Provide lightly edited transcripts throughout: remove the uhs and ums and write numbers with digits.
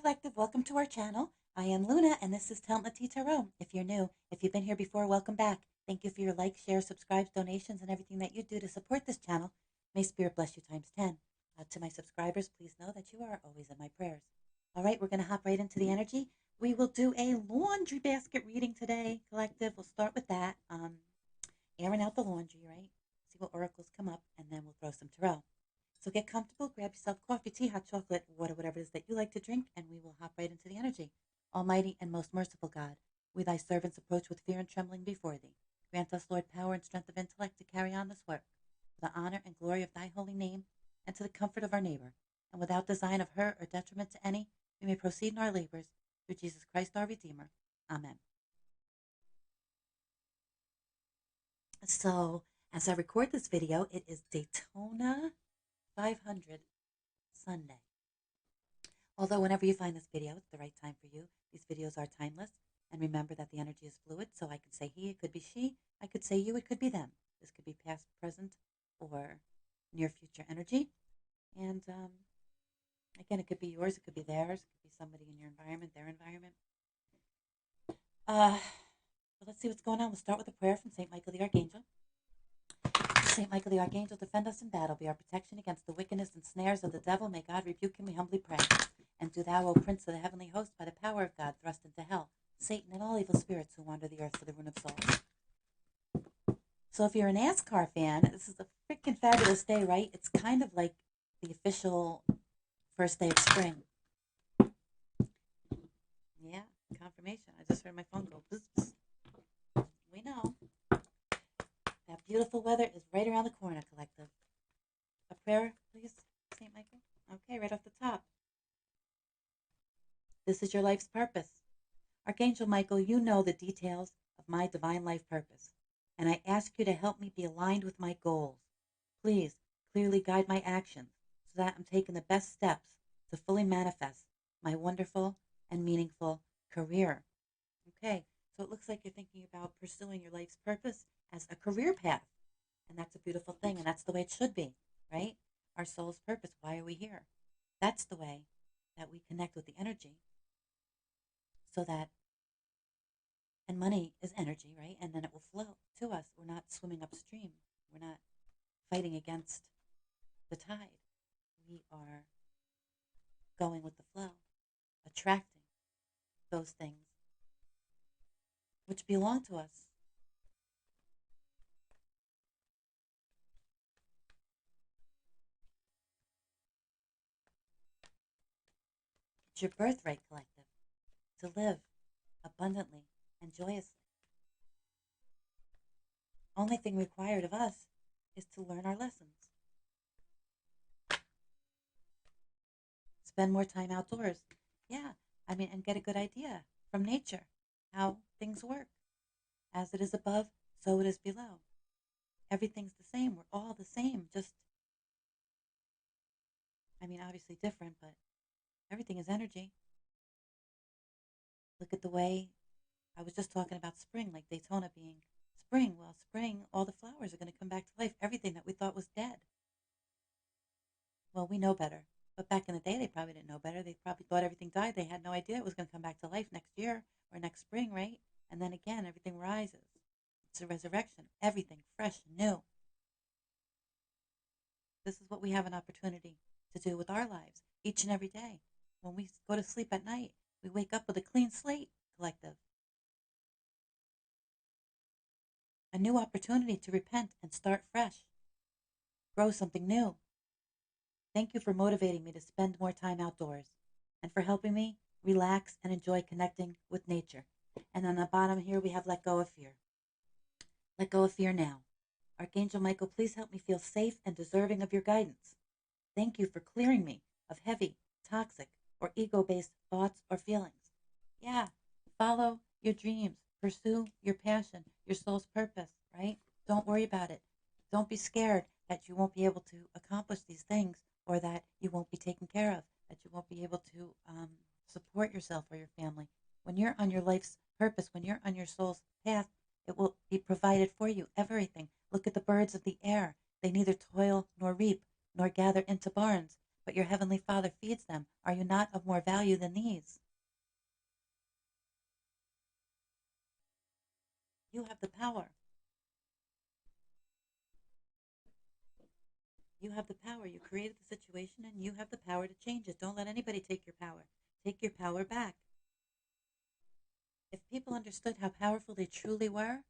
Collective, welcome to our channel. I am Luna and this is Tellin Tarot. If you're new, if you've been here before, welcome back. Thank you for your likes, shares, subscribes, donations, and everything that you do to support this channel. May Spirit bless you times 10. To my subscribers, please know that you are always in my prayers. All right, we're going to hop right into the energy. We will do a laundry basket reading today, Collective. We'll start with that. Airing out the laundry, right? See what oracles come up, and then we'll throw some tarot. So get comfortable, grab yourself coffee, tea, hot chocolate, water, whatever it is that you like to drink, and we will hop right into the energy. Almighty and most merciful God, we thy servants approach with fear and trembling before thee. Grant us, Lord, power and strength of intellect to carry on this work, for the honor and glory of thy holy name, and to the comfort of our neighbor. And without design of hurt or detriment to any, we may proceed in our labors, through Jesus Christ our Redeemer. Amen. So, as I record this video, it is Daytona 500 Sunday. Although whenever you find this video, it's the right time for you. These videos are timeless. And remember that the energy is fluid. So I could say he, it could be she. I could say you, it could be them. This could be past, present, or near future energy. And again, it could be yours. It could be theirs. It could be somebody in your environment, their environment. But let's see what's going on. We'll start with a prayer from St. Michael the Archangel. St. Michael the Archangel, defend us in battle. Be our protection against the wickedness and snares of the devil. May God rebuke him, we humbly pray. And do thou, O Prince of the heavenly host, by the power of God, thrust into hell Satan and all evil spirits who wander the earth for the ruin of souls. So if you're a NASCAR fan, this is a freaking fabulous day, right? It's kind of like the official first day of spring. Yeah, confirmation. I just heard my phone go bzz, bzz. We know. That beautiful weather is right around the corner, Collective. A prayer, please, St. Michael? Okay, right off the top. This is your life's purpose. Archangel Michael, you know the details of my divine life purpose, and I ask you to help me be aligned with my goals. Please clearly guide my actions so that I'm taking the best steps to fully manifest my wonderful and meaningful career. Okay, so it looks like you're thinking about pursuing your life's purpose as a career path, and that's a beautiful thing, and that's the way it should be, right? Our soul's purpose. Why are we here? That's the way that we connect with the energy. So that, and money is energy, right? And then it will flow to us. We're not swimming upstream. We're not fighting against the tide. We are going with the flow, attracting those things which belong to us. It's your birthright, Collective, to live abundantly and joyously. Only thing required of us is to learn our lessons. Spend more time outdoors. Yeah, and get a good idea from nature how things work. As it is above, so it is below. Everything's the same. We're all the same. Just, obviously different, but everything is energy. Look at the way I was just talking about spring, like Daytona being spring. Well, spring, all the flowers are going to come back to life. Everything that we thought was dead. Well, we know better. But back in the day, they probably didn't know better. They probably thought everything died. They had no idea it was going to come back to life next year or next spring, right? And then again, everything rises. It's a resurrection. Everything fresh and new. This is what we have an opportunity to do with our lives each and every day. When we go to sleep at night, we wake up with a clean slate, Collective. A new opportunity to repent and start fresh. Grow something new. Thank you for motivating me to spend more time outdoors and for helping me relax and enjoy connecting with nature. And on the bottom here, we have let go of fear. Let go of fear now. Archangel Michael, please help me feel safe and deserving of your guidance. Thank you for clearing me of heavy, toxic, or ego-based thoughts or feelings. Yeah, follow your dreams. Pursue your passion, your soul's purpose, right? Don't worry about it. Don't be scared that you won't be able to accomplish these things or that you won't be taken care of, that you won't be able to support yourself or your family. When you're on your life's purpose, when you're on your soul's path, it will be provided for you, everything. Look at the birds of the air. They neither toil nor reap nor gather into barns, but your heavenly Father feeds them. Are you not of more value than these? You have the power. You have the power. You created the situation and you have the power to change it. Don't let anybody take your power. Take your power back. If people understood how powerful they truly were,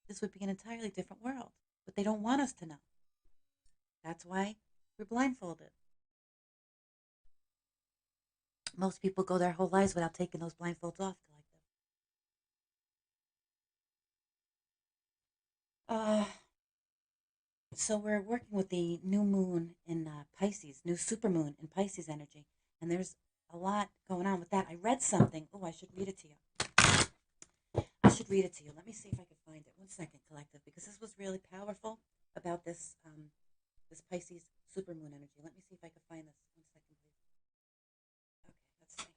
this would be an entirely different world. But they don't want us to know. That's why we're blindfolded. Most people go their whole lives without taking those blindfolds off, collective. So we're working with the new moon in Pisces, new supermoon in Pisces energy, and there's a lot going on with that. I read something. Oh, I should read it to you. I should read it to you. Let me see if I can find it. One second, collective, because this was really powerful about this Pisces supermoon energy. Let me see if I can find this. One second, please. Okay, let's see.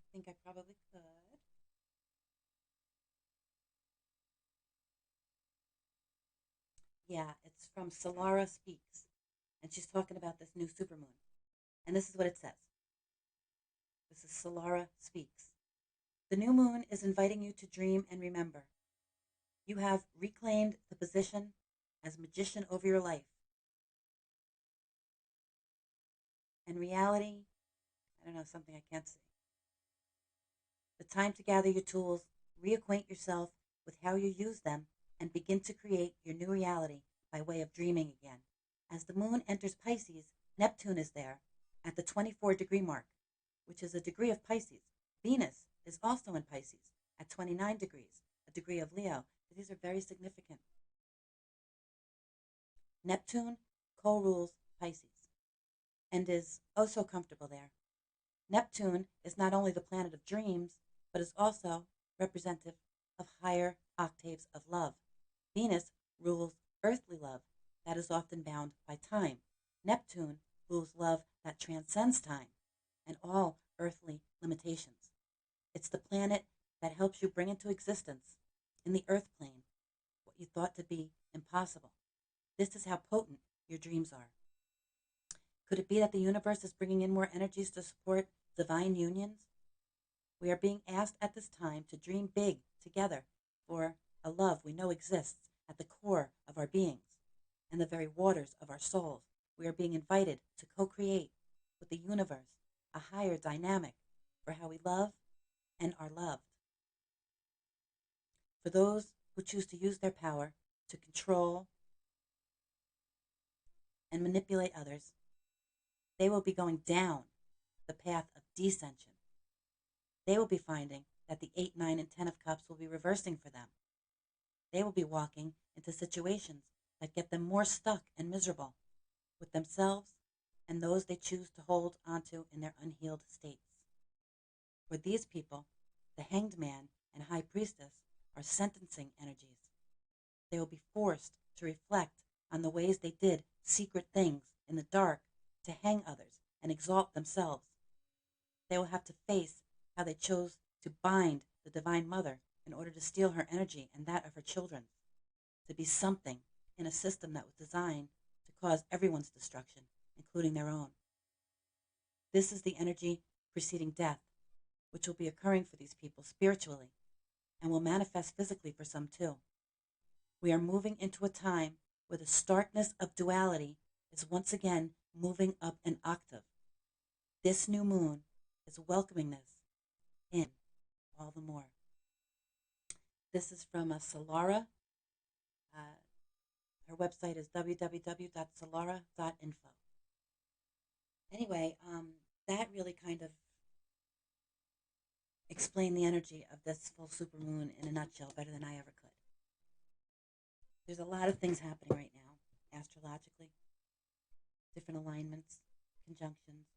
I think I probably could. Yeah, it's from Solara Speaks, and she's talking about this new supermoon. And this is what it says. This is Solara Speaks. The new moon is inviting you to dream and remember. You have reclaimed the position as magician over your life. And reality, I don't know, something I can't see. The time to gather your tools, reacquaint yourself with how you use them, and begin to create your new reality by way of dreaming again. As the moon enters Pisces, Neptune is there at the 24-degree mark, which is a degree of Pisces. Venus is also in Pisces at 29 degrees, a degree of Leo. These are very significant. Neptune co-rules Pisces and is oh so comfortable there. Neptune is not only the planet of dreams, but is also representative of higher octaves of love. Venus rules earthly love that is often bound by time. Neptune rules love that transcends time and all earthly limitations. It's the planet that helps you bring into existence in the earth plane what you thought to be impossible. This is how potent your dreams are. Could it be that the universe is bringing in more energies to support divine unions? We are being asked at this time to dream big together for a love we know exists at the core of our beings and the very waters of our souls. We are being invited to co-create with the universe a higher dynamic for how we love and are loved. For those who choose to use their power to control and manipulate others, they will be going down the path of descension. They will be finding that the 8, 9, and 10 of cups will be reversing for them. They will be walking into situations that get them more stuck and miserable with themselves and those they choose to hold onto in their unhealed states. For these people, the Hanged Man and High Priestess are sentencing energies. They will be forced to reflect on the ways they did secret things in the dark to hang others and exalt themselves. They will have to face how they chose to bind the Divine Mother in order to steal her energy and that of her children, to be something in a system that was designed to cause everyone's destruction, including their own. This is the energy preceding death, which will be occurring for these people spiritually and will manifest physically for some too. We are moving into a time where the starkness of duality is once again moving up an octave. This new moon is welcoming this in all the more. This is from a Solara. Her website is www.solara.info. Anyway, that really kind of explained the energy of this full supermoon in a nutshell better than I ever could. There's a lot of things happening right now, astrologically, different alignments, conjunctions,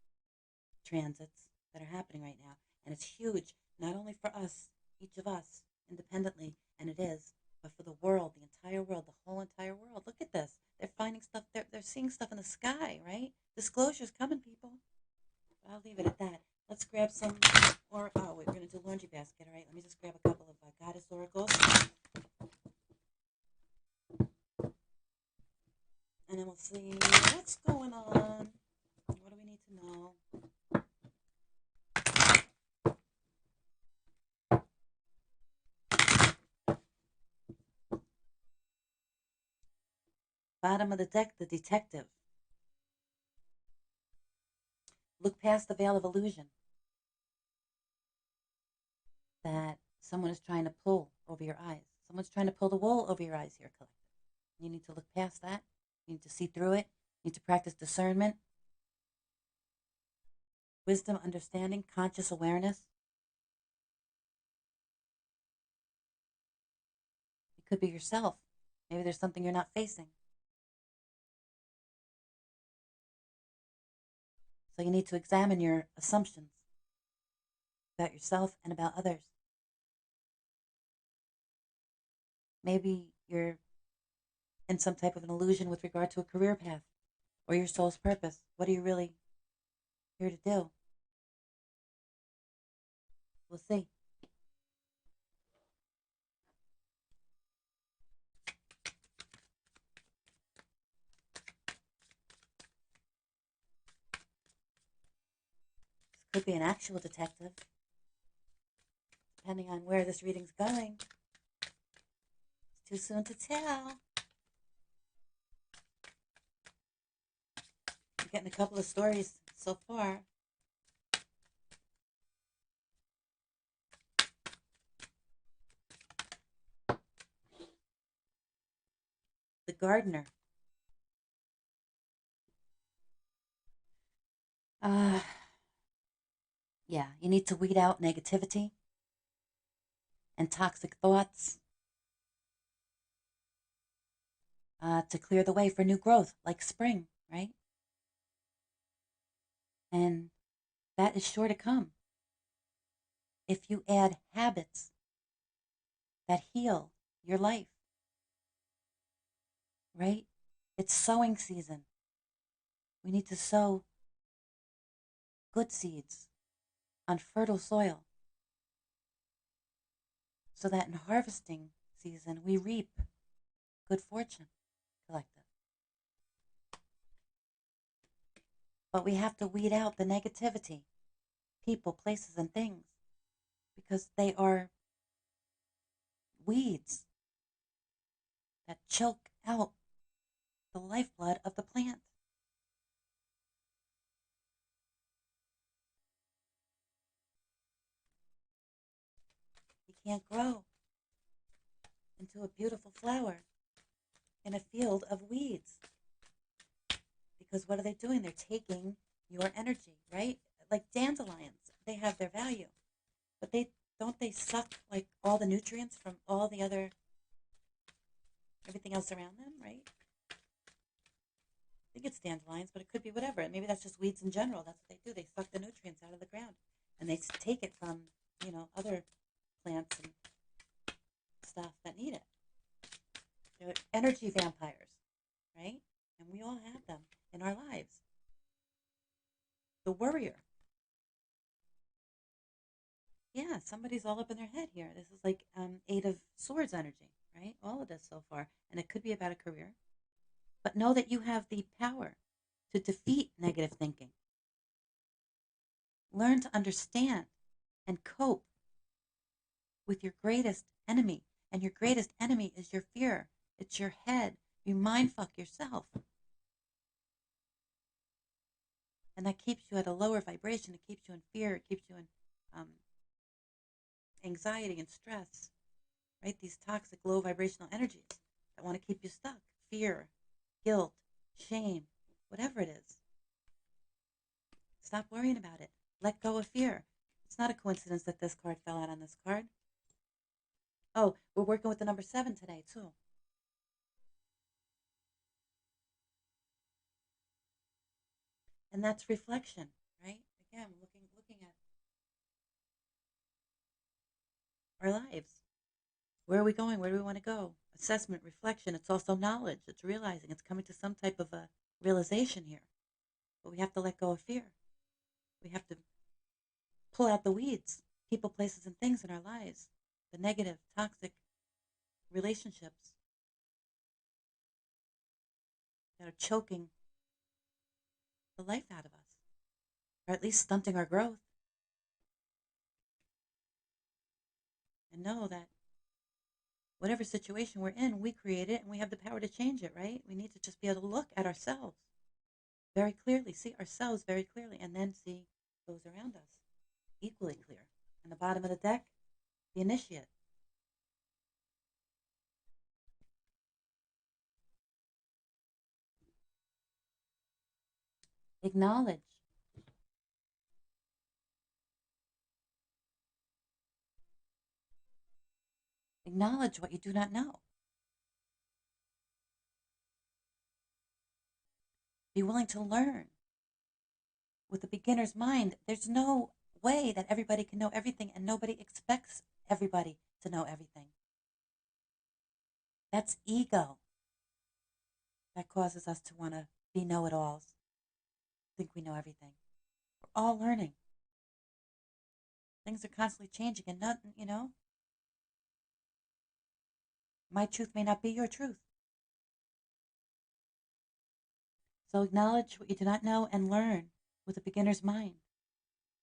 transits that are happening right now. And it's huge, not only for us, each of us, independently, and it is, but for the world, the entire world, the whole entire world. Look at this. They're finding stuff, they're seeing stuff in the sky, right? Disclosure's coming, people. I'll leave it at that. Let's grab some, or, oh, wait, we're going to do laundry basket, all right? Let me just grab a couple of goddess oracles. see. What's going on? What do we need to know? Bottom of the deck, the detective. Look past the veil of illusion that someone is trying to pull over your eyes. Someone's trying to pull the wool over your eyes here, collective. You need to look past that. You need to see through it. You need to practice discernment, wisdom, understanding, conscious awareness. It could be yourself. Maybe there's something you're not facing. So you need to examine your assumptions about yourself and about others. Maybe you're in some type of an illusion with regard to a career path or your soul's purpose. What are you really here to do? We'll see. This could be an actual detective, depending on where this reading's going. It's too soon to tell. I'm getting a couple of stories so far. The gardener. Yeah, you need to weed out negativity and toxic thoughts to clear the way for new growth, like spring, right? And that is sure to come if you add habits that heal your life, right? It's sowing season. We need to sow good seeds on fertile soil so that in harvesting season we reap good fortune, collective. But we have to weed out the negativity, people, places, and things, because they are weeds that choke out the lifeblood of the plant. You can't grow into a beautiful flower in a field of weeds. Because what are they doing? They're taking your energy, right? Like dandelions, they have their value. But they suck like all the nutrients from all the other, everything else around them, right? I think it's dandelions, but it could be whatever. Maybe that's just weeds in general. That's what they do. They suck the nutrients out of the ground. And they take it from, other plants and stuff that need it. They're energy vampires, right? And we all have them in our lives. The worrier. Yeah, somebody's all up in their head here. This is like Eight of Swords energy, right? All of this so far. And it could be about a career. But know that you have the power to defeat negative thinking. Learn to understand and cope with your greatest enemy. And your greatest enemy is your fear. It's your head. You mind fuck yourself. And that keeps you at a lower vibration. It keeps you in fear. It keeps you in anxiety and stress, right? These toxic, low vibrational energies that want to keep you stuck. Fear, guilt, shame, whatever it is. Stop worrying about it. Let go of fear. It's not a coincidence that this card fell out on this card. Oh, we're working with the number 7 today, too. And that's reflection, right? Again, looking at our lives. Where are we going? Where do we want to go? Assessment, reflection. It's also knowledge. It's realizing. It's coming to some type of a realization here. But we have to let go of fear. We have to pull out the weeds, people, places, and things in our lives. The negative, toxic relationships that are choking the life out of us, or at least stunting our growth. And know that whatever situation we're in, we create it and we have the power to change it, right? We need to just be able to look at ourselves very clearly, see ourselves very clearly, and then see those around us equally clear. And the bottom of the deck, the initiate. Acknowledge. Acknowledge what you do not know. Be willing to learn. With a beginner's mind, there's no way that everybody can know everything, and nobody expects everybody to know everything. That's ego that causes us to want to be know-it-alls, think we know everything. We're all learning. Things are constantly changing, and nothing, my truth may not be your truth. So acknowledge what you do not know and learn with a beginner's mind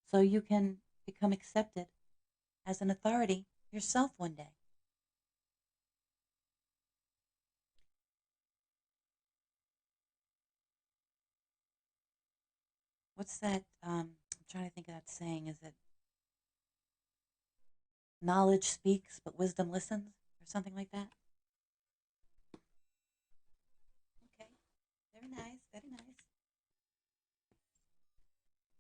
so you can become accepted as an authority yourself one day. What's that? I'm trying to think of that saying. Is it knowledge speaks but wisdom listens or something like that? Okay, very nice, very nice.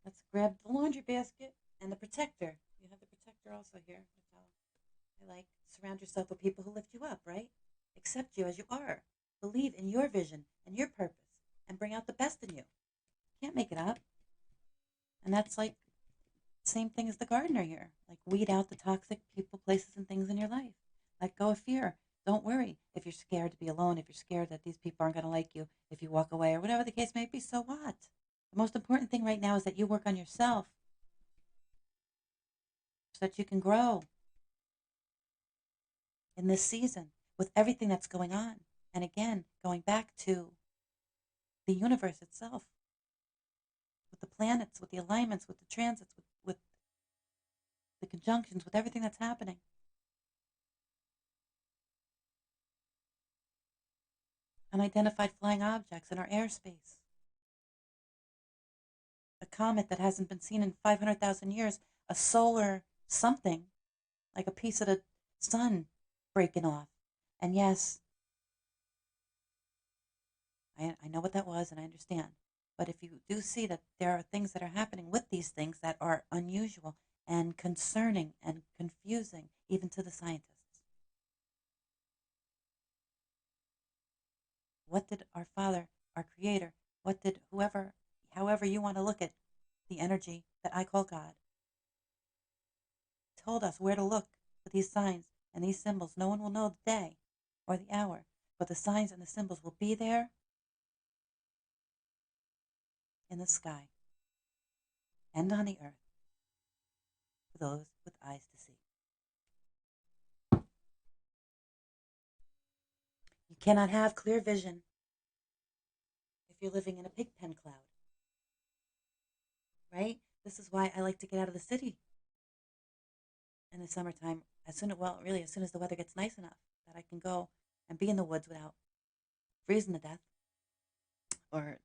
Let's grab the laundry basket and the protector. You have the protector also here, which I like. Surround yourself with people who lift you up, right? Accept you as you are. Believe in your vision and your purpose and bring out the best in you. Can't make it up. And that's like the same thing as the gardener here. Like weed out the toxic people, places, and things in your life. Let go of fear. Don't worry if you're scared to be alone, if you're scared that these people aren't going to like you, if you walk away, or whatever the case may be, so what? The most important thing right now is that you work on yourself so that you can grow in this season with everything that's going on. And again, going back to the universe itself, with the planets, with the alignments, with the transits, with the conjunctions, with everything that's happening. Unidentified flying objects in our airspace. A comet that hasn't been seen in 500,000 years. A solar something, like a piece of the sun breaking off. And yes, I know what that was and I understand. But if you do see that there are things that are happening with these things that are unusual and concerning and confusing, even to the scientists. What did our Father, our Creator, what did however you want to look at the energy that I call God, told us where to look for these signs and these symbols. No one will know the day or the hour, but the signs and the symbols will be there in the sky and on the earth for those with eyes to see. You cannot have clear vision if you're living in a pig pen cloud, right? This is why I like to get out of the city in the summertime as soon as the weather gets nice enough that I can go and be in the woods without freezing to death or,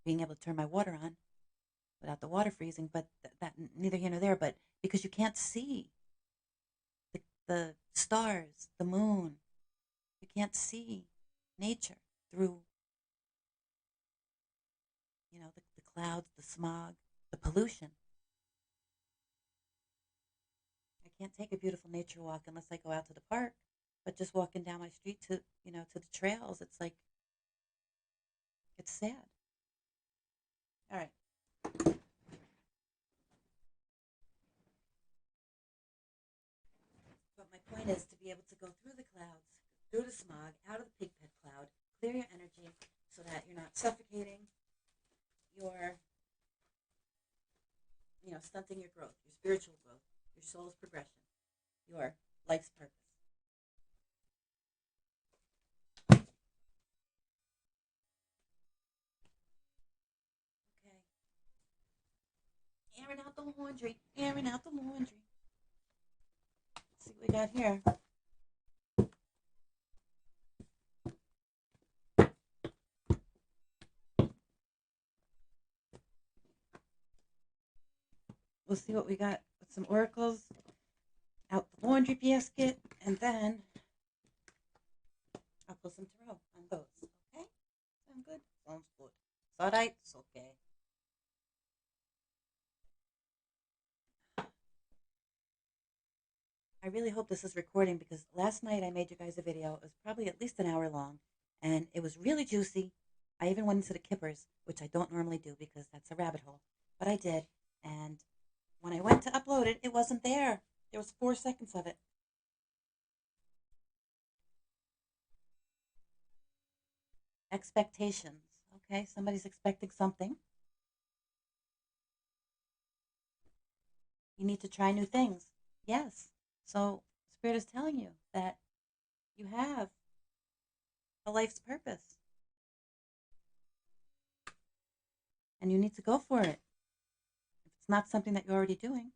being able to turn my water on without the water freezing, but that neither here nor there, but because you can't see the stars, the moon, you can't see nature through, the clouds, the smog, the pollution. I can't take a beautiful nature walk unless I go out to the park, but just walking down my street to the trails, it's like, it's sad. All right. But my point is to be able to go through the clouds, through the smog, out of the pig pet cloud, clear your energy so that you're not suffocating, you're, stunting your growth, your spiritual growth, your soul's progression, your life's purpose. Airing out the laundry. Airing out the laundry. Let's see what we got here. We'll see what we got with some oracles out the laundry basket, and then I'll pull some tarot on those. Okay? Sound good? Sounds good. It's all right. It's okay. I really hope this is recording because last night I made you guys a video. It was probably at least an hour long, and it was really juicy. I even went into the kippers, which I don't normally do because that's a rabbit hole, but I did. And when I went to upload it, it wasn't there. There was 4 seconds of it. Expectations. Okay, somebody's expecting something. You need to try new things. Yes. So Spirit is telling you that you have a life's purpose. And you need to go for it. If it's not something that you're already doing.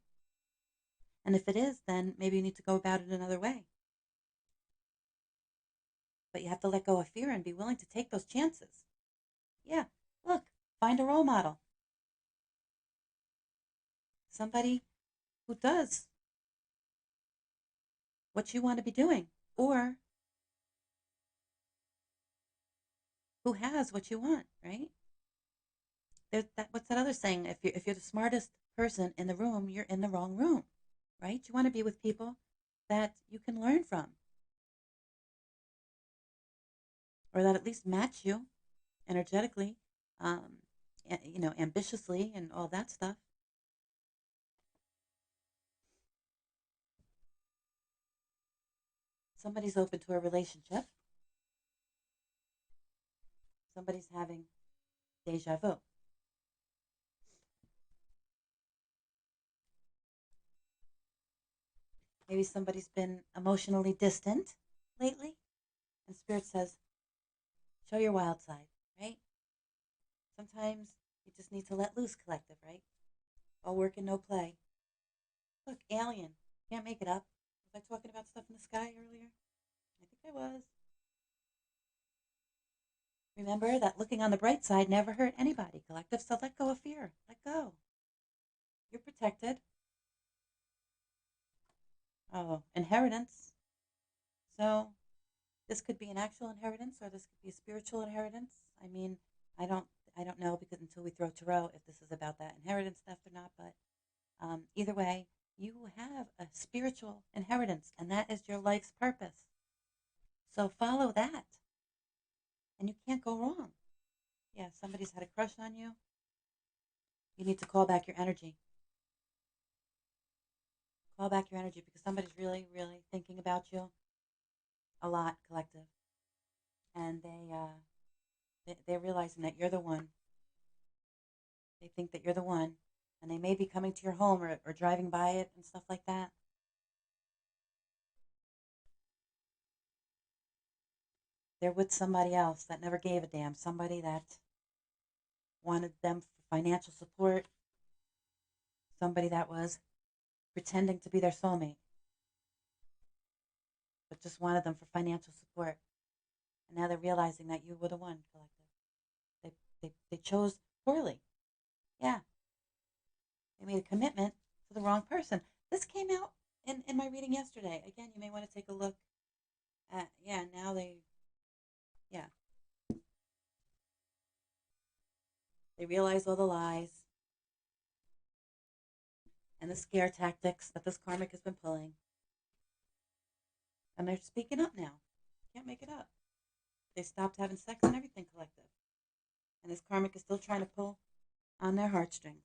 And if it is, then maybe you need to go about it another way. But you have to let go of fear and be willing to take those chances. Yeah, look, find a role model. Somebody who does what you want to be doing, or who has what you want, right? What's that other saying? If you're the smartest person in the room, you're in the wrong room, right? You want to be with people that you can learn from, or that at least match you energetically, ambitiously, and all that stuff. Somebody's open to a relationship. Somebody's having deja vu. Maybe somebody's been emotionally distant lately, and Spirit says, show your wild side, right? Sometimes you just need to let loose, collective, right? All work and no play. Look, alien. Can't make it up. Was I talking about stuff in the sky earlier? I think I was. Remember that looking on the bright side never hurt anybody, collective, so let go of fear. Let go. You're protected. Oh, inheritance. So this could be an actual inheritance or this could be a spiritual inheritance. I mean, I don't know because until we throw tarot if this is about that inheritance stuff or not, but either way, you have a spiritual inheritance and that is your life's purpose. So follow that. And you can't go wrong. Yeah, somebody's had a crush on you. You need to call back your energy. Call back your energy because somebody's really, really thinking about you a lot, collective. And they're realizing that you're the one. They think that you're the one. And they may be coming to your home or driving by it and stuff like that. They're with somebody else that never gave a damn. Somebody that wanted them for financial support. Somebody that was pretending to be their soulmate. But just wanted them for financial support. And now they're realizing that you were the one, collective. They chose poorly. Yeah. They made a commitment to the wrong person. This came out in my reading yesterday. Again, you may want to take a look at, now they realize all the lies and the scare tactics that this karmic has been pulling. And they're speaking up now. Can't make it up. They stopped having sex and everything, collective. And this karmic is still trying to pull on their heartstrings.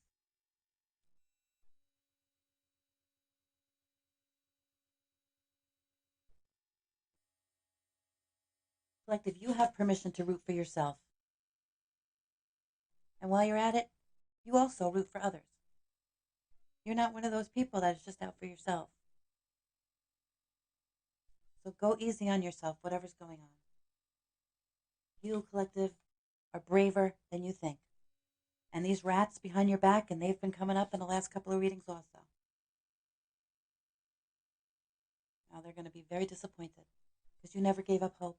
Collective, you have permission to root for yourself. And while you're at it, you also root for others. You're not one of those people that is just out for yourself. So go easy on yourself, whatever's going on. You, collective, are braver than you think. And these rats behind your back, and they've been coming up in the last couple of readings also. Now they're going to be very disappointed because you never gave up hope.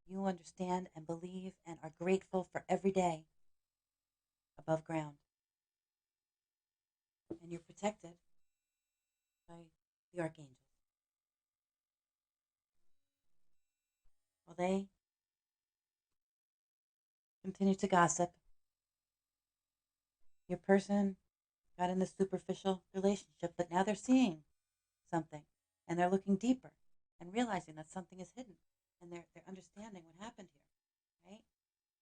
You understand and believe and are grateful for every day above ground. And you're protected by the archangels. Well, they continue to gossip. Your person got in a superficial relationship, but now they're seeing something and they're looking deeper and realizing that something is hidden and they're understanding what happened here, right?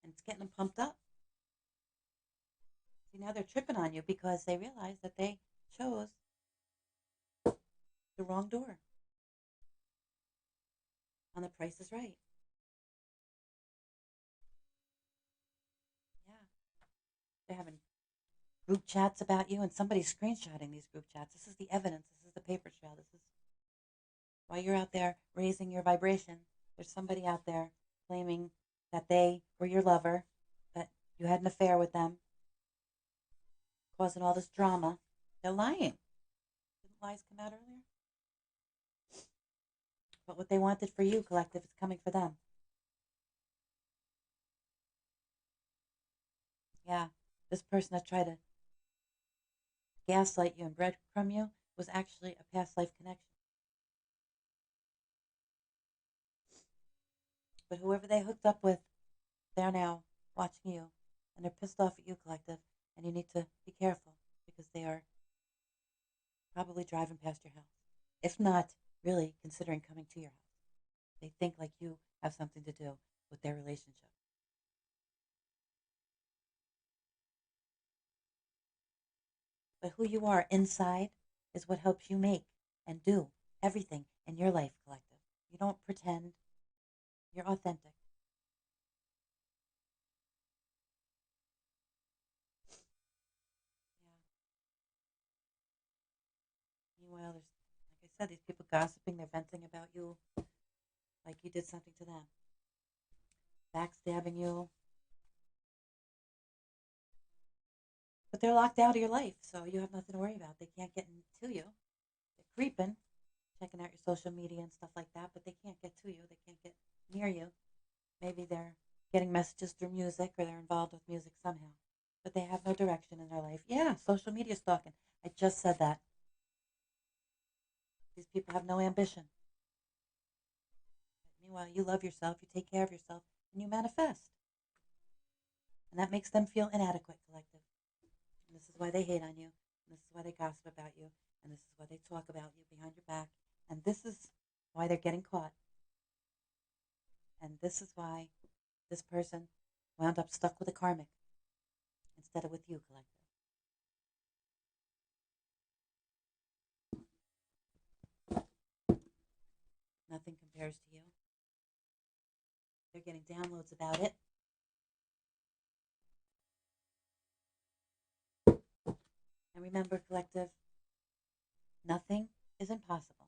And it's getting them pumped up. See, now they're tripping on you because they realize that they chose the wrong door on The Price is Right. Yeah. They're having group chats about you, and somebody's screenshotting these group chats. This is the evidence. This is the paper trail. This is why you're out there raising your vibration. There's somebody out there claiming that they were your lover, that you had an affair with them, causing all this drama. They're lying. Didn't lies come out earlier? But what they wanted for you, collective, is coming for them. Yeah, this person that tried to gaslight you and breadcrumb you was actually a past life connection. But whoever they hooked up with, they're now watching you, and they're pissed off at you, collective, and you need to be careful because they are probably driving past your house. If not, really considering coming to your house. They think like you have something to do with their relationship. But who you are inside is what helps you make and do everything in your life, collective. You don't pretend, you're authentic. Yeah. Meanwhile, there's, like I said, these people gossiping, they're venting about you like you did something to them, backstabbing you. But they're locked out of your life, so you have nothing to worry about. They can't get into you. They're creeping, checking out your social media and stuff like that, but they can't get to you. They can't get near you. Maybe they're getting messages through music or they're involved with music somehow, but they have no direction in their life. Yeah, social media stalking. I just said that. These people have no ambition. Meanwhile, you love yourself, you take care of yourself, and you manifest. And that makes them feel inadequate, collective. And this is why they hate on you. And this is why they gossip about you. And this is why they talk about you behind your back. And this is why they're getting caught. And this is why this person wound up stuck with a karmic instead of with you, collective. Nothing compares to you. They're getting downloads about it. And remember, collective, nothing is impossible.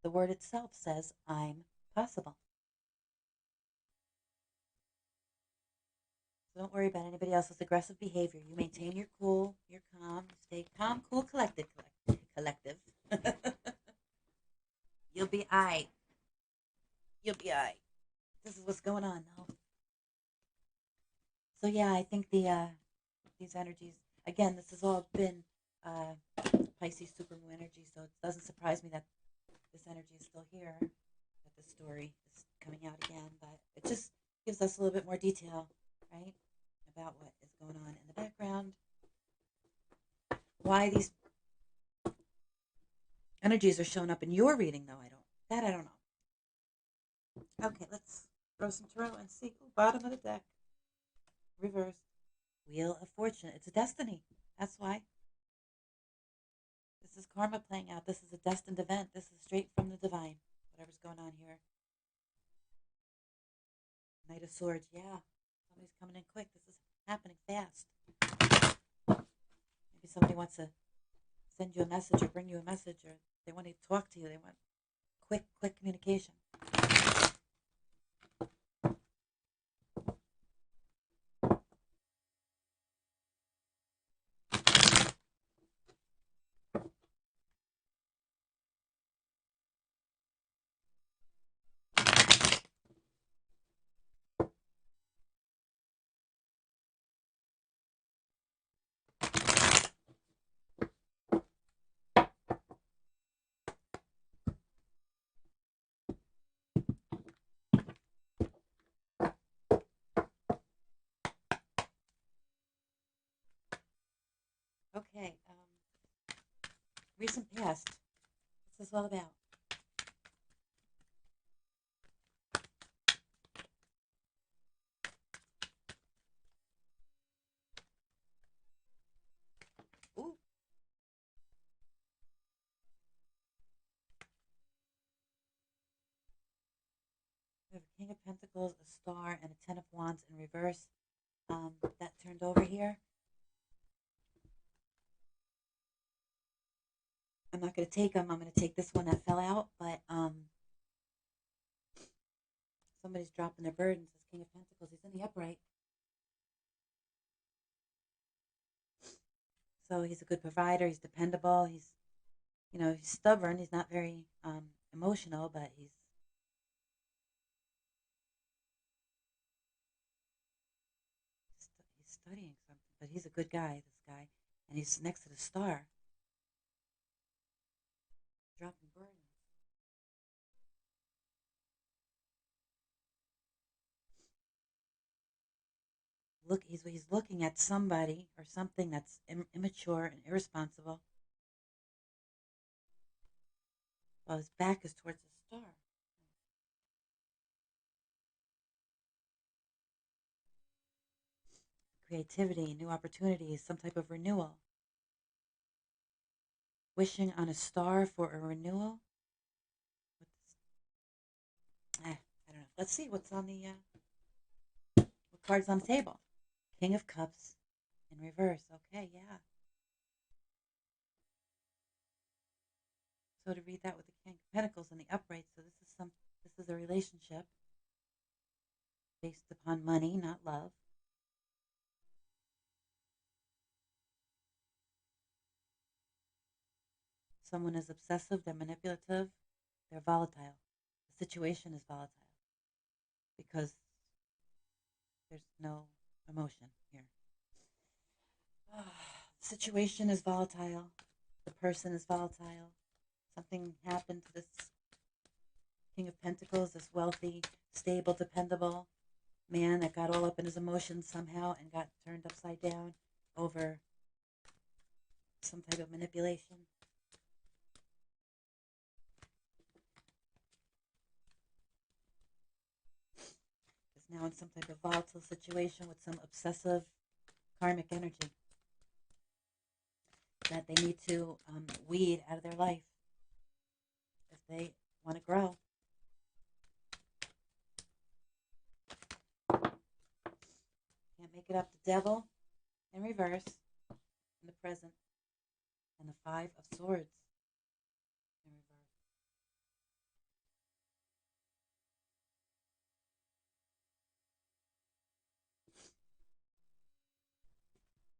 The word itself says, I'm possible. So don't worry about anybody else's aggressive behavior. You maintain your cool, you're calm, you stay calm, cool, collected, collective. You'll be aight. You'll be aight. This is what's going on, though. So yeah, I think these energies, again, this has all been Pisces supermoon energy, so it doesn't surprise me that this energy is still here, that the story is coming out again, but it just gives us a little bit more detail, right, about what is going on in the background, why these energies are showing up in your reading, though. I don't know. Okay, let's throw some tarot and see. Ooh, bottom of the deck, reversed, Wheel of Fortune. It's a destiny. That's why. This is karma playing out. This is a destined event. This is straight from the divine. Whatever's going on here. Knight of Swords. Yeah. Somebody's coming in quick. This is happening fast. Maybe somebody wants to send you a message or bring you a message, or they want to talk to you. They want quick communication. recent past. What's this all about? Ooh. We have a King of Pentacles, a Star, and a Ten of Wands in reverse. That turned over here. I'm not going to take them. I'm going to take this one that fell out, but somebody's dropping their burdens. This King of Pentacles, he's in the upright. So he's a good provider. He's dependable. He's stubborn. He's not very emotional, but he's studying something. But he's a good guy, this guy. And he's next to the star, dropping burdens. He's looking at somebody or something that's immature and irresponsible, while his back is towards the star. Creativity, new opportunities, some type of renewal. Wishing on a star for a renewal. I don't know. Let's see what's on the what cards on the table. King of Cups in reverse. Okay, yeah. So to read that with the King of Pentacles in the upright, so this is a relationship based upon money, not love. Someone is obsessive, they're manipulative, they're volatile. The situation is volatile because there's no emotion here. The situation is volatile. The person is volatile. Something happened to this King of Pentacles, this wealthy, stable, dependable man that got all up in his emotions somehow and got turned upside down over some type of manipulation. Is now in some type of volatile situation with some obsessive karmic energy that they need to weed out of their life if they want to grow. Can't make it up. The Devil in reverse in the present, and the Five of Swords in reverse.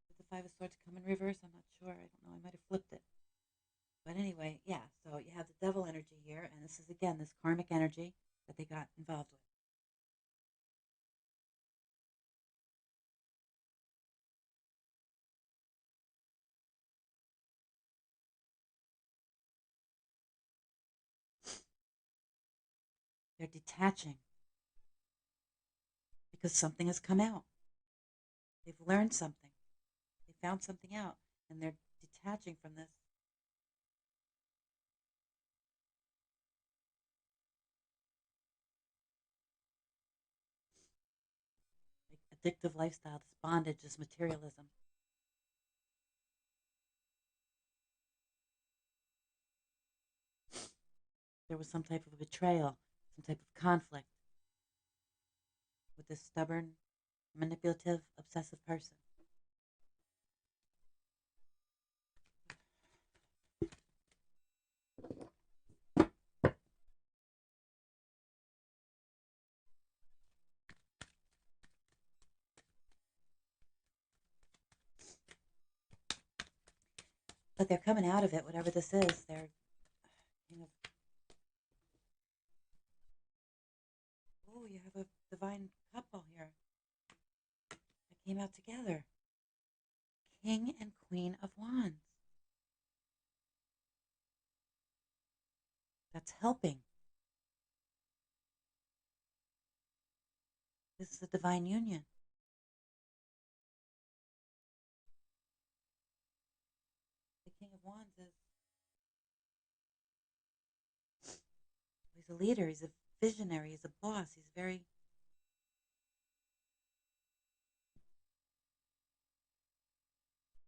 Did the Five of Swords come in reverse? I'm not sure. I don't know. I might have flipped it. But anyway, yeah, so you have the devil energy here, and this is, again, this karmic energy that they got involved with. They're detaching because something has come out. They've learned something. They found something out, and they're detaching from this. Like addictive lifestyle, this bondage, this materialism. There was some type of betrayal, some type of conflict with this stubborn, manipulative, obsessive person. But they're coming out of it, whatever this is. They're, oh, you have a divine couple here that came out together. King and Queen of Wands. That's helping. This is a divine union. The King of Wands is He's a leader. He's a visionary. He's a boss. He's very,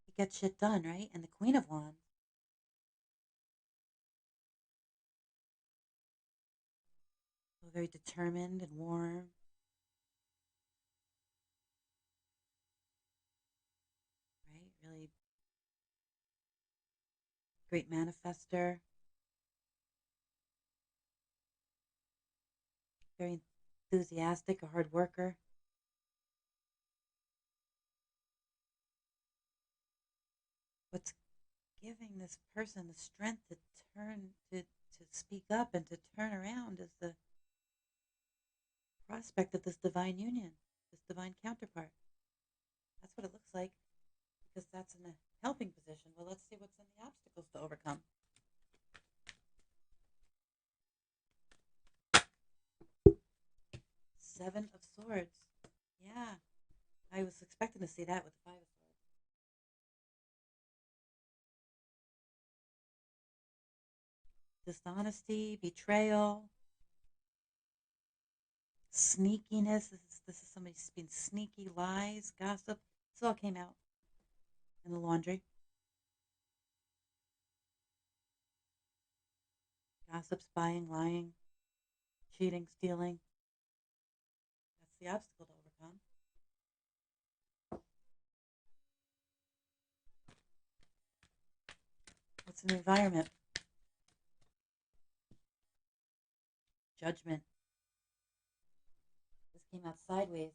he gets shit done, right? And the Queen of Wands, so very determined and warm, right? Really great manifester, very enthusiastic, a hard worker. What's giving this person the strength to speak up and to turn around is the prospect of this divine union, this divine counterpart. That's what it looks like because that's in a helping position. Well, let's see what's in the obstacles to overcome. Seven of Swords. Yeah, I was expecting to see that with the Five of Swords. Dishonesty, betrayal, sneakiness. This is somebody being sneaky, lies, gossip. This all came out in the laundry. Gossip, spying, lying, cheating, stealing. That's the obstacle to overcome. What's in the environment? Judgment. This came out sideways.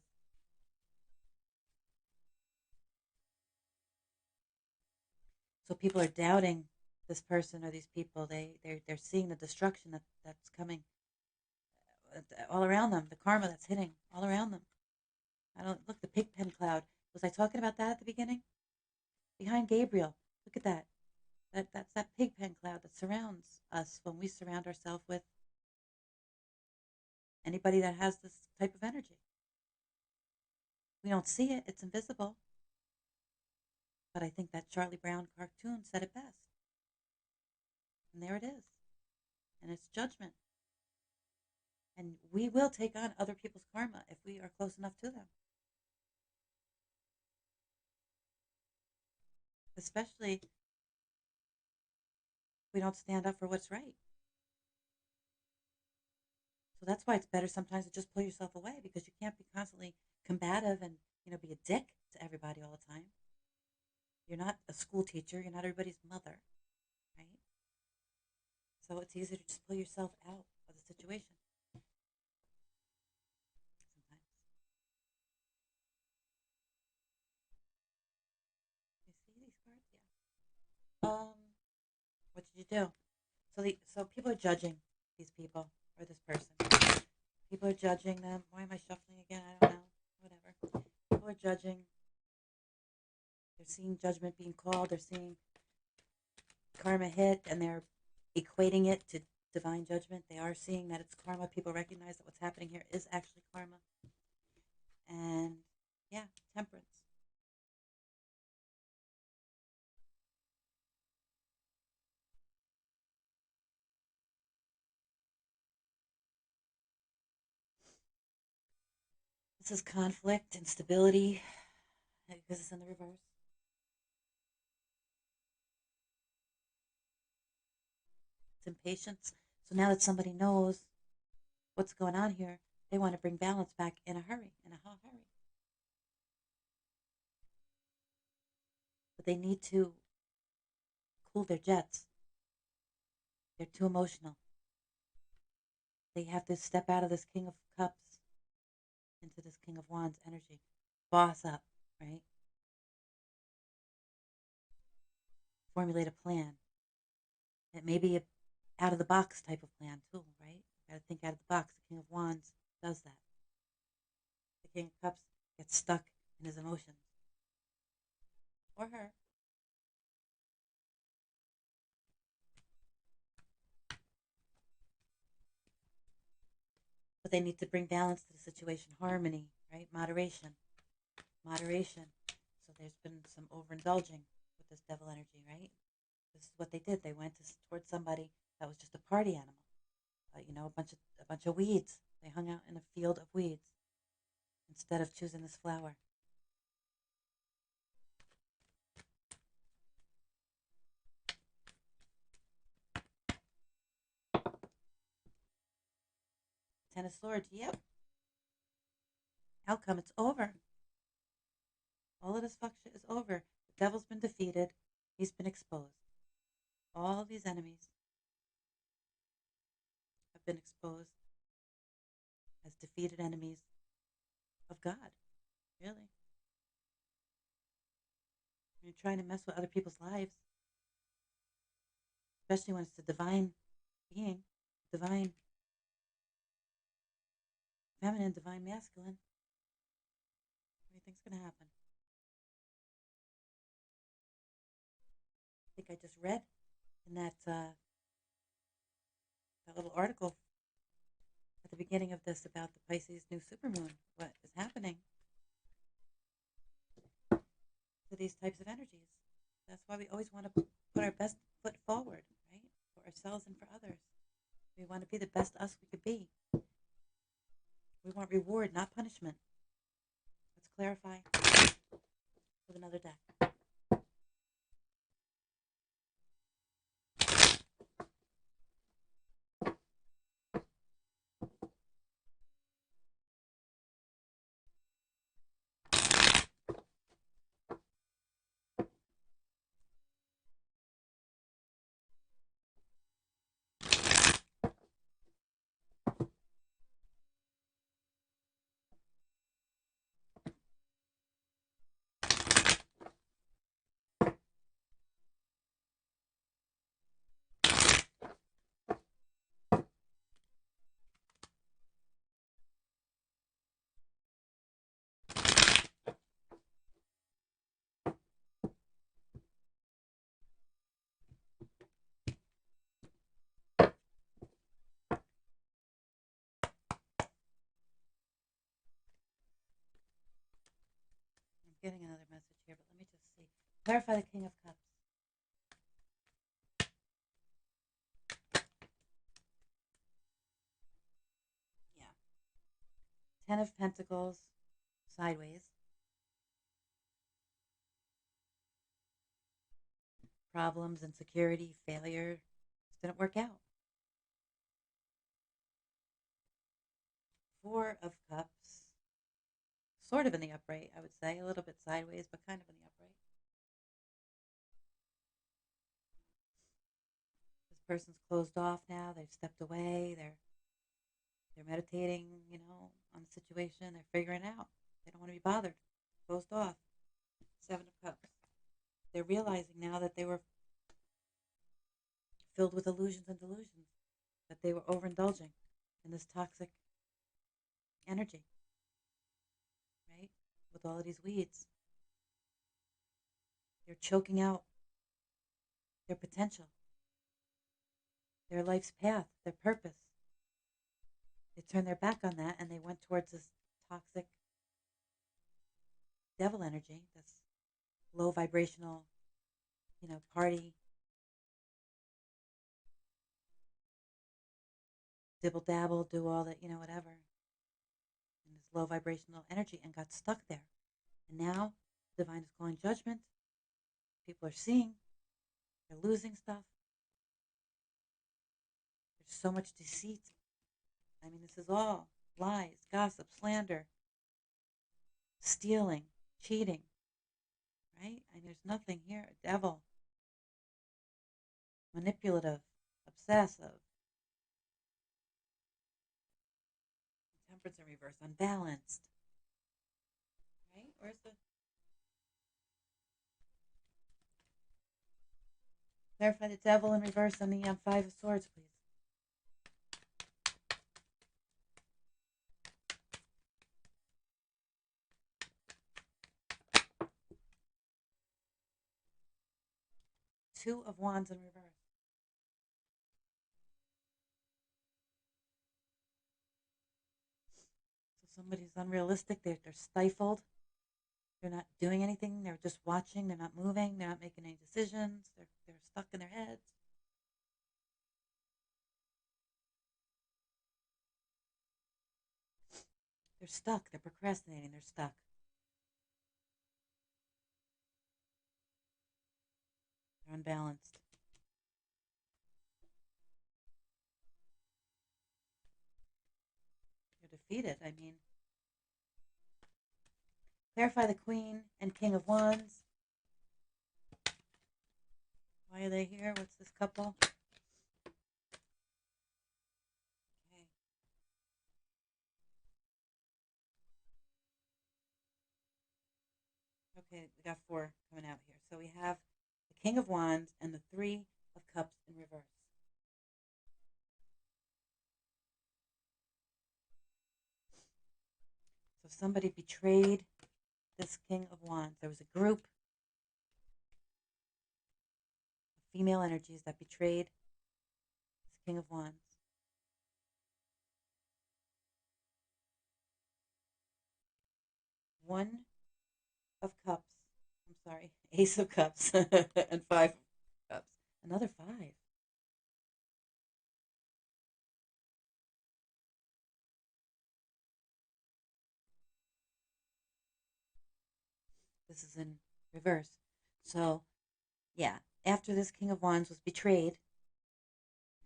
So people are doubting this person or these people. They're seeing the destruction that's coming all around them, the karma that's hitting all around them. I don't look the pig pen cloud. Was I talking about that at the beginning? Behind Gabriel, look at that. That's that pig pen cloud that surrounds us when we surround ourselves with anybody that has this type of energy. We don't see it; it's invisible. But I think that Charlie Brown cartoon said it best. And there it is. And it's judgment. And we will take on other people's karma if we are close enough to them. Especially if we don't stand up for what's right. So that's why it's better sometimes to just pull yourself away because you can't be constantly combative and be a dick to everybody all the time. You're not a school teacher. You're not everybody's mother, right? So it's easier to just pull yourself out of the situation sometimes. You see these cards? Yeah. What did you do? So people are judging these people or this person. People are judging them. Why am I shuffling again? I don't know. Whatever. People are judging. They're seeing judgment being called. They're seeing karma hit, and they're equating it to divine judgment. They are seeing that it's karma. People recognize that what's happening here is actually karma. And yeah, temperance. This is conflict, instability, because it's in the reverse. It's impatience. So now that somebody knows what's going on here, they want to bring balance back in a hurry, in a hot hurry. But they need to cool their jets. They're too emotional. They have to step out of this King of Cups into this King of Wands energy. Boss up, right? Formulate a plan. It may be a out of the box type of plan too, right? You gotta think out of the box. The King of Wands does that. The King of Cups gets stuck in his emotions. Or her. But they need to bring balance to the situation, harmony, right? Moderation. Moderation. So there's been some overindulging with this devil energy, right? This is what they did. They went towards somebody that was just a party animal. a bunch of weeds. They hung out in a field of weeds instead of choosing this flower. Ten of Swords. Yep. Outcome. It's over. All of this fuck shit is over. The devil's been defeated. He's been exposed. All these enemies have been exposed as defeated enemies of God. Really. You're trying to mess with other people's lives, especially when it's the divine being, divine feminine, divine masculine. What do you think's going to happen? I think I just read in that little article at the beginning of this about the Pisces new supermoon. What is happening to these types of energies? That's why we always want to put our best foot forward, right? For ourselves and for others. We want to be the best us we could be. We want reward, not punishment. Let's clarify with another deck. I'm getting another message here, but let me just see. Clarify the King of Cups. Yeah. Ten of Pentacles, sideways. Problems, insecurity, failure. Just didn't work out. Four of Cups, sort of in the upright, I would say. A little bit sideways, but kind of in the upright. This person's closed off now. They've stepped away. They're meditating, on the situation. They're figuring out. They don't want to be bothered. Closed off. Seven of Cups. They're realizing now that they were filled with illusions and delusions, that they were overindulging in this toxic energy, right? With all of these weeds. They're choking out their potential, their life's path, their purpose. They turned their back on that and they went towards this toxic devil energy, this low vibrational, party, dibble dabble, do all that, whatever, in this low vibrational energy and got stuck there. And now, divine is calling judgment. People are seeing, they're losing stuff. There's so much deceit. I mean, this is all lies, gossip, slander, stealing, cheating, right? And there's nothing here. Devil, manipulative, obsessive, temperance in reverse, unbalanced, right? Where's the clarify the devil in reverse on the Five of Swords, please? Two of Wands in reverse. So somebody's unrealistic. They're stifled. They're not doing anything. They're just watching. They're not moving. They're not making any decisions. They're stuck in their heads. They're stuck. They're procrastinating. They're stuck. They're unbalanced. They're defeated. I mean, clarify the Queen and King of Wands. Why are they here? What's this couple? Okay. Okay, we got four coming out here. So we have the King of Wands and the Three of Cups in reverse. So somebody betrayed this King of Wands. There was a group of female energies that betrayed this King of Wands. One of Cups. I'm sorry, Ace of Cups and Five of Cups. Another five. This is in reverse. So, yeah, after this King of Wands was betrayed,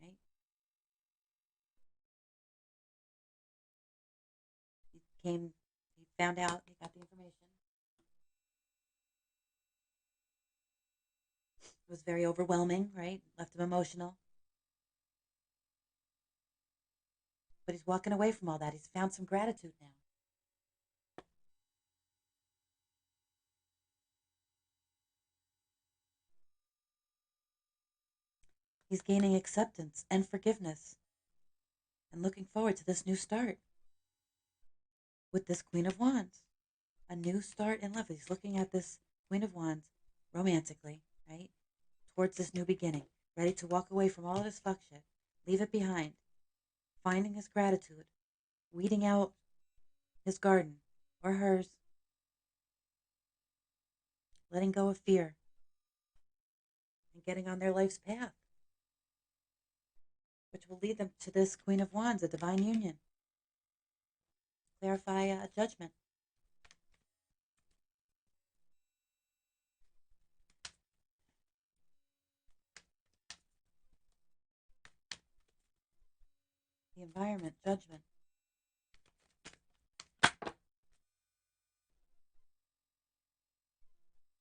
right? He came, he found out, he got the information. It was very overwhelming, right? Left him emotional. But he's walking away from all that. He's found some gratitude now. He's gaining acceptance and forgiveness and looking forward to this new start with this Queen of Wands. A new start in love. He's looking at this Queen of Wands romantically, right? Towards this new beginning, ready to walk away from all of this fuck shit, leave it behind, finding his gratitude, weeding out his garden or hers, letting go of fear, and getting on their life's path, which will lead them to this Queen of Wands, a divine union. Clarify judgment. The environment, judgment.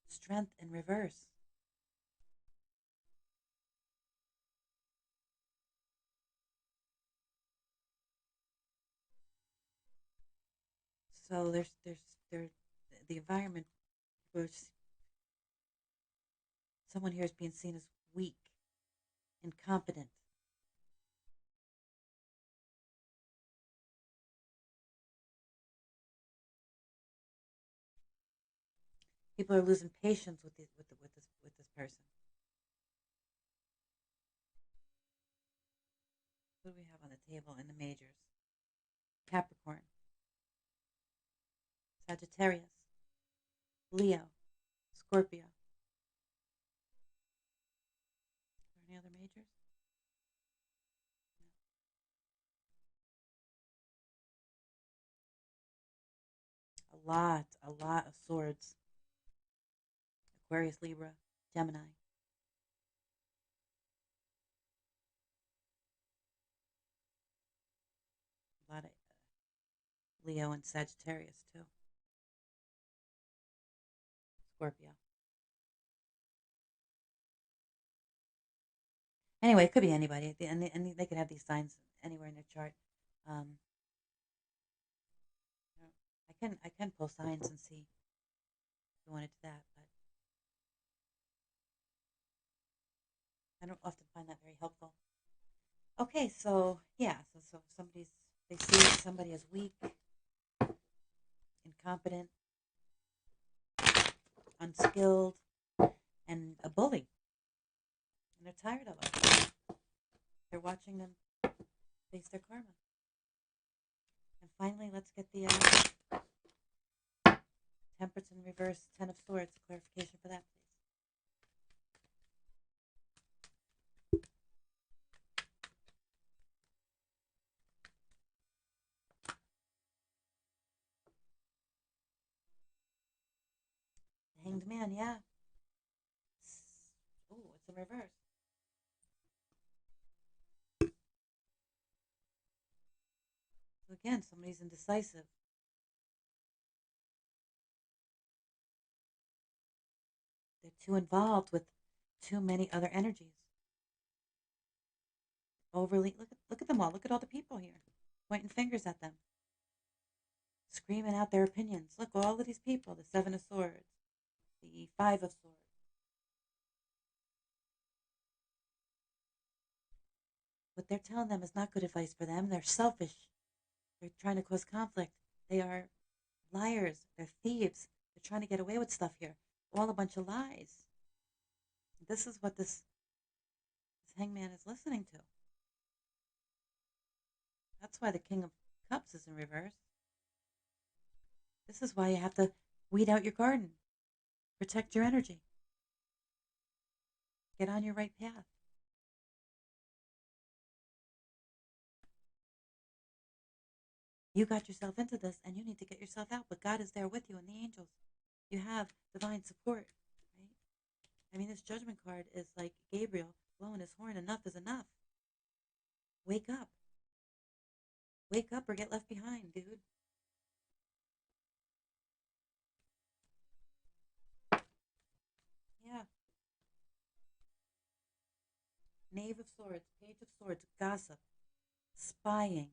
Strength in reverse. So there's the environment where someone here is being seen as weak, incompetent. People are losing patience with this person. What do we have on the table in the majors? Capricorn, Sagittarius, Leo, Scorpio. Are there any other majors? A lot of swords. Aquarius, Libra, Gemini. A lot of Leo and Sagittarius too. Scorpio. Anyway, it could be anybody, and they could have these signs anywhere in their chart. Um, I can pull signs and see if you wanted to that, but I don't often find that very helpful. Okay, so yeah, so they see somebody as weak, incompetent, unskilled, and a bully, and they're tired of it. They're watching them face their karma. And finally, let's get the Temperance in reverse, Ten of Swords. Clarification for that, please. Hanged Man, yeah. Oh, it's in reverse. So again, somebody's indecisive. They're too involved with too many other energies. Overly look at them all. Look at all the people here, pointing fingers at them, screaming out their opinions. Look, all of these people. The Seven of Swords, the Five of Swords. What they're telling them is not good advice for them. They're selfish. They're trying to cause conflict. They are liars. They're thieves. They're trying to get away with stuff here. All a bunch of lies. This is what this hangman is listening to. That's why the King of Cups is in reverse. This is why you have to weed out your garden. Protect your energy. Get on your right path. You got yourself into this and you need to get yourself out, but God is there with you and the angels. You have divine support, right? I mean, this judgment card is like Gabriel blowing his horn. Enough is enough. Wake up. Wake up or get left behind, dude. Yeah. Knave of Swords, Page of Swords, gossip, spying.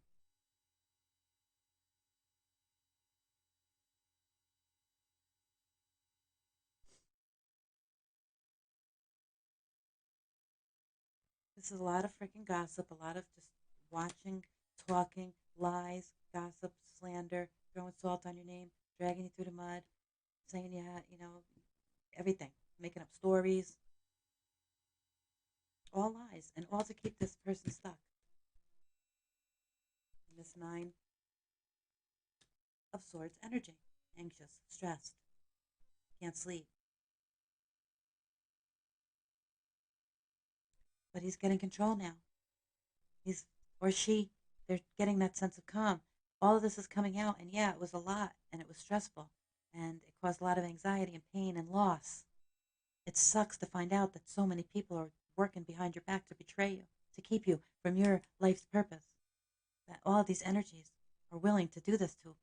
This is a lot of freaking gossip, a lot of just watching, talking, lies, gossip, slander, throwing salt on your name, dragging you through the mud, saying you had, everything, making up stories, all lies, and all to keep this person stuck. In this Nine of Swords energy, anxious, stressed, can't sleep. But he's getting control now. He's or she, they're getting that sense of calm. All of this is coming out, and yeah, it was a lot, and it was stressful, and it caused a lot of anxiety and pain and loss. It sucks to find out that so many people are working behind your back to betray you, to keep you from your life's purpose. That all of these energies are willing to do this to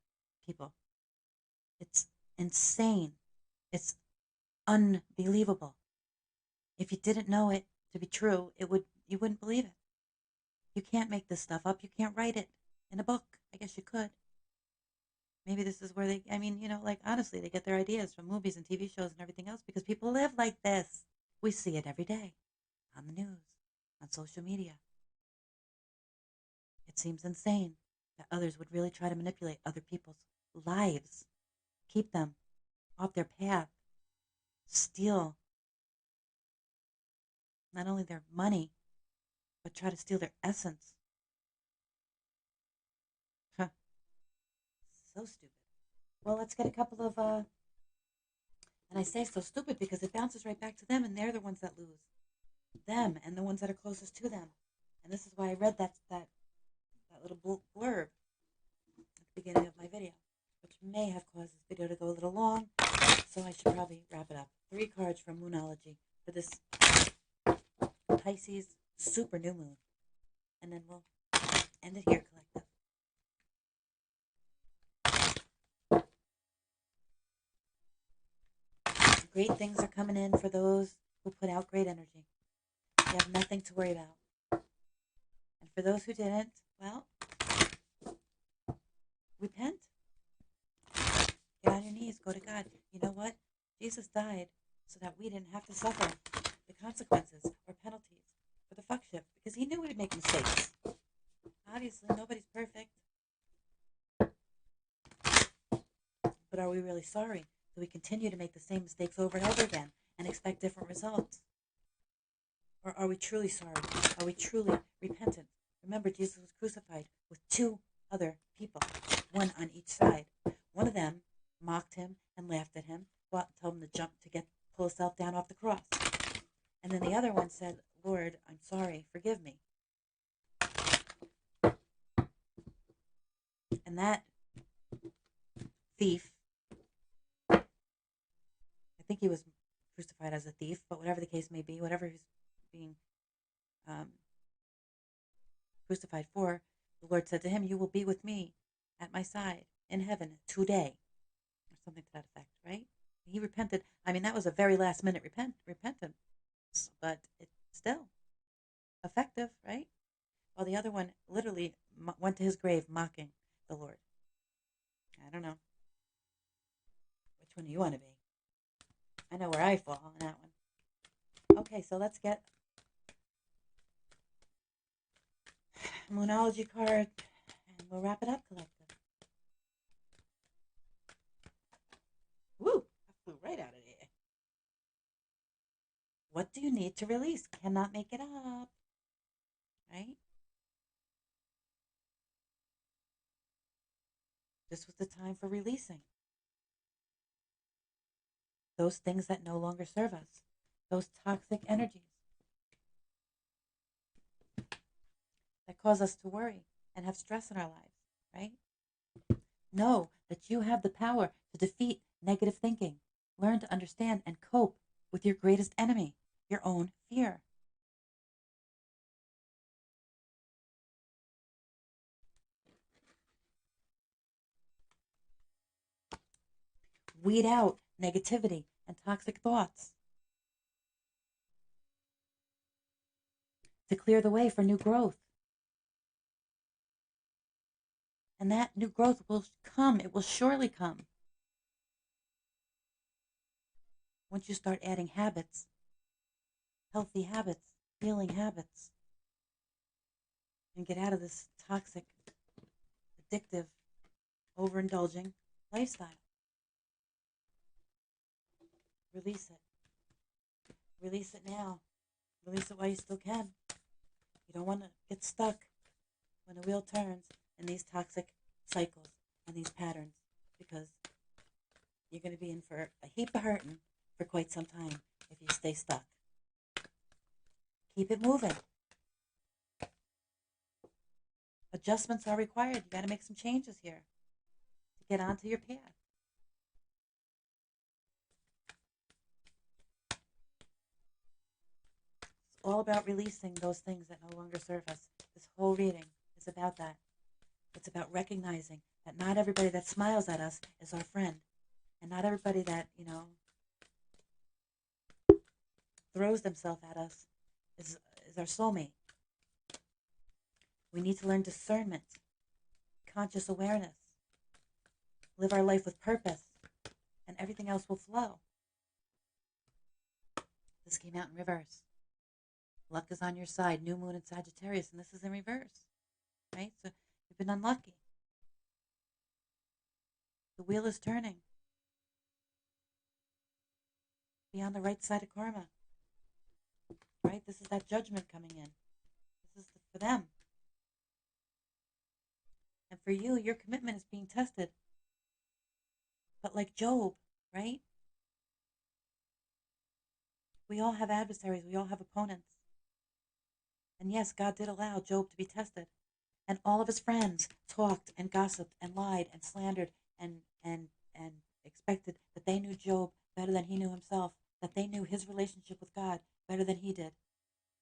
people. It's insane. It's unbelievable. If you didn't know it to be true, you wouldn't believe it. You can't make this stuff up. You can't write it in a book. I guess you could. Maybe this is where I mean, like honestly, they get their ideas from movies and TV shows and everything else because people live like this. We see it every day on the news, on social media. It seems insane that others would really try to manipulate other people's lives, keep them off their path, steal not only their money, but try to steal their essence. Huh. So stupid. Well, let's get a couple of, and I say so stupid because it bounces right back to them, and they're the ones that lose. Them and the ones that are closest to them. And this is why I read that little blurb at the beginning of my video, which may have caused this video to go a little long, so I should probably wrap it up. 3 cards from Moonology for this Pisces super new moon. And then we'll end it here, collective. Great things are coming in for those who put out great energy. You have nothing to worry about. And for those who didn't, well, repent. Get on your knees. Go to God. You know what? Jesus died so that we didn't have to suffer the consequences or penalties for the fuck shit because he knew we'd make mistakes. Obviously, nobody's perfect. But are we really sorry? Do we continue to make the same mistakes over and over again and expect different results? Or are we truly sorry? Are we truly repentant? Remember, Jesus was crucified with 2 other people, one on each side. One of them mocked him and laughed at him, told him to jump to pull himself down off the cross. And then the other one said, Lord, I'm sorry, forgive me. And that thief, I think he was crucified as a thief, but whatever the case may be, whatever he's being um, crucified for, the Lord said to him, "You will be with me at my side in heaven today," or something to that effect, right? He repented. I mean, that was a very last minute repentance, but it's still effective, right? While the other one literally went to his grave mocking the Lord. I don't know. Which one do you want to be? I know where I fall on that one. Okay, so let's get a Moonology card and we'll wrap it up, collective. Woo! I flew right out of there. What do you need to release? Cannot make it up, right? This was the time for releasing those things that no longer serve us, those toxic energies that cause us to worry and have stress in our lives, right? Know that you have the power to defeat negative thinking. Learn to understand and cope with your greatest enemy, your own fear. Weed out negativity and toxic thoughts to clear the way for new growth. And that new growth will come. It will surely come once you start adding habits, healthy habits, healing habits, and get out of this toxic, addictive, overindulging lifestyle. Release it. Release it now. Release it while you still can. You don't want to get stuck when the wheel turns in these toxic cycles and these patterns, because you're going to be in for a heap of hurting for quite some time if you stay stuck. Keep it moving. Adjustments are required. You got to make some changes here to get onto your path. It's all about releasing those things that no longer serve us. This whole reading is about that. It's about recognizing that not everybody that smiles at us is our friend. And not everybody that, throws themselves at us is our soulmate. We need to learn discernment, conscious awareness, live our life with purpose, and everything else will flow. This came out in reverse. Luck is on your side, new moon in Sagittarius, and this is in reverse, right? So you've been unlucky. The wheel is turning. Be on the right side of karma, right? This is that judgment coming in. This is for them. And for you, your commitment is being tested. But like Job, right? We all have adversaries. We all have opponents. And yes, God did allow Job to be tested. And all of his friends talked and gossiped and lied and slandered and expected that they knew Job better than he knew himself, that they knew his relationship with God better than he did,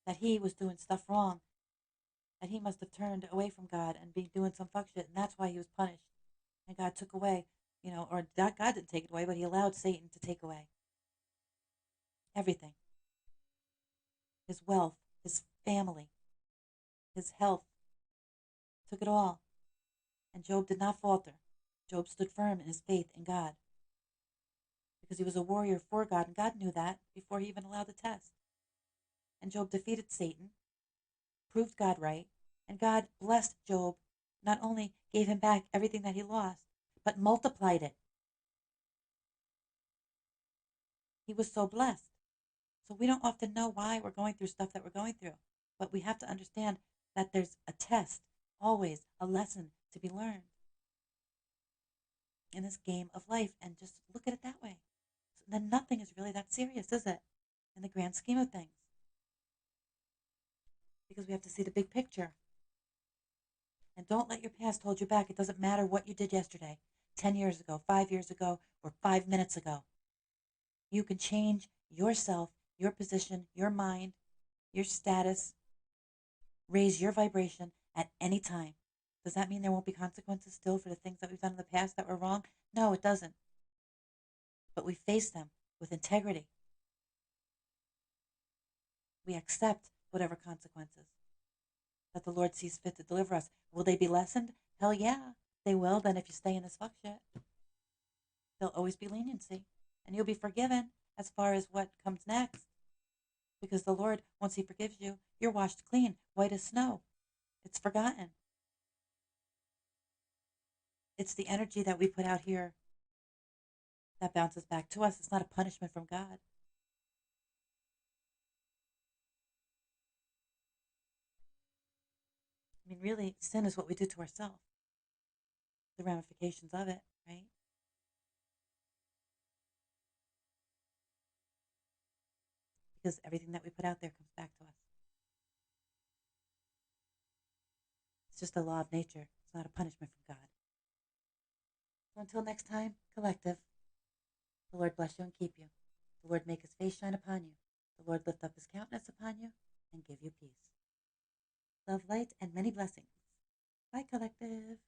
that he was doing stuff wrong, that he must have turned away from God and be doing some fuck shit, and that's why he was punished. And God took away, or God didn't take it away, but he allowed Satan to take away everything. His wealth, his family, his health, took it all. And Job did not falter. Job stood firm in his faith in God because he was a warrior for God, and God knew that before he even allowed the test. And Job defeated Satan, proved God right, and God blessed Job, not only gave him back everything that he lost, but multiplied it. He was so blessed. So we don't often know why we're going through stuff that we're going through, but we have to understand that there's a test, always a lesson to be learned in this game of life, and just look at it that way. So then nothing is really that serious, is it, in the grand scheme of things? Because we have to see the big picture. And don't let your past hold you back. It doesn't matter what you did yesterday, 10 years ago, 5 years ago, or 5 minutes ago. You can change yourself, your position, your mind, your status, raise your vibration at any time. Does that mean there won't be consequences still for the things that we've done in the past that were wrong? No, it doesn't. But we face them with integrity. We accept whatever consequences that the Lord sees fit to deliver us. Will they be lessened? Hell yeah, they will. Then if you stay in this fuck shit, there'll always be leniency. And you'll be forgiven as far as what comes next. Because the Lord, once He forgives you, you're washed clean, white as snow. It's forgotten. It's the energy that we put out here that bounces back to us. It's not a punishment from God. I mean, really, sin is what we do to ourselves, the ramifications of it, right? Because everything that we put out there comes back to us. It's just a law of nature. It's not a punishment from God. So until next time, collective, the Lord bless you and keep you. The Lord make His face shine upon you. The Lord lift up His countenance upon you and give you peace. Love, light, and many blessings. Bye, collective.